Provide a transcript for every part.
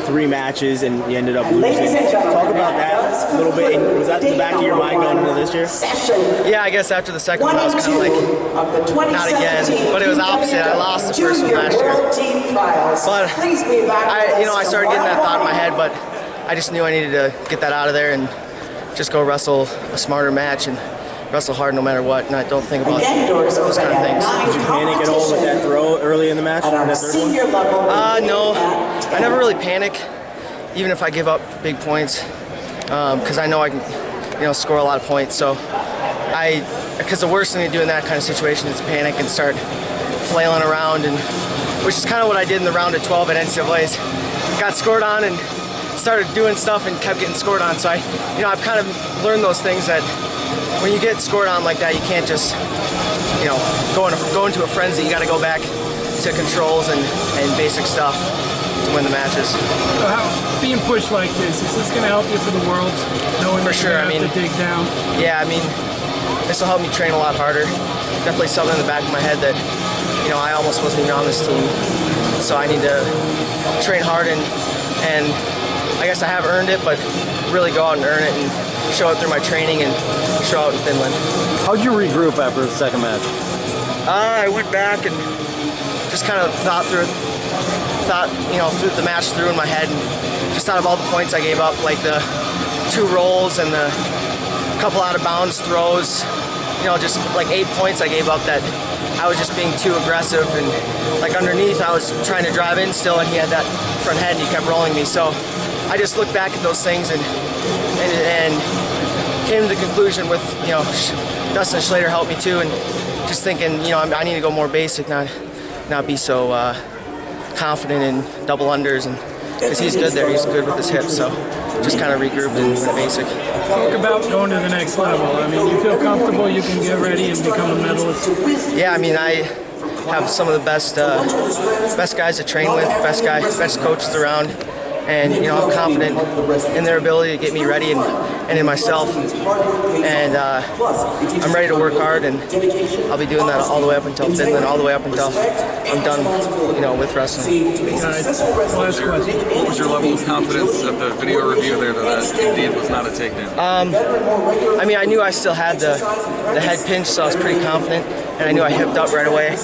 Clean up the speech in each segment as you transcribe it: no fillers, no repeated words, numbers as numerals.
3 matches and you ended up losing. Talk about that a little bit. And was that in the back of your mind going into this year? Yeah, I guess after the second one I was kind of like, not again. But it was opposite. I lost the first one last year. But I started getting that thought in my head, but I just knew I needed to get that out of there and just go wrestle a smarter match and wrestle hard no matter what, and I don't think about those kind of things. Did you panic at all with that throw early in the match? In that third one? No, I never really panic, even if I give up big points, because I know I can, score a lot of points. So because the worst thing to do in that kind of situation is panic and start flailing around, and which is kind of what I did in the round of 12 at NCAA's. Got scored on and started doing stuff and kept getting scored on. So I've kind of learned those things that when you get scored on like that, you can't just, go into a frenzy. You got to go back to controls and basic stuff to win the matches. So being pushed like this, is this going to help you for the world? Knowing for that sure. you have to dig down? Yeah, this will help me train a lot harder. Definitely something in the back of my head that, I almost wasn't even on this team. So I need to train hard and I guess I have earned it, but really go out and earn it and show it through my training and show out in Finland. How'd you regroup after the second match? I went back and just kind of thought through the match through in my head and just thought of all the points I gave up, like the 2 rolls and the couple out of bounds throws, just like 8 points I gave up that I was just being too aggressive, and like underneath I was trying to drive in still and he had that front head and he kept rolling me. So I just looked back at those things and came to the conclusion with, Dustin Schlater helped me too, and just thinking, I need to go more basic, not be so confident in double unders, and because he's good there, he's good with his hips, so just kind of regrouped and went basic. Talk about going to the next level. You feel comfortable, you can get ready and become a medalist? Yeah, I have some of the best guys to train with, best coaches around. And I'm confident in their ability to get me ready and in myself. And I'm ready to work hard, and I'll be doing that all the way up until Finland, all the way up until I'm done, with wrestling. Last question. What was your level of confidence at the video review there that indeed was not a takedown? I knew I still had the head pinch, so I was pretty confident, and I knew I hipped up right away,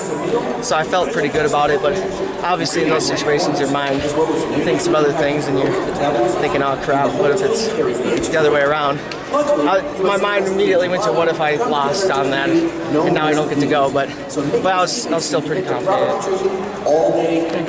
so I felt pretty good about it. But obviously in those situations your mind thinks of other things and you're thinking, oh crap, what if it's the other way around? My mind immediately went to what if I lost on that and now I don't get to go, but I was still pretty confident.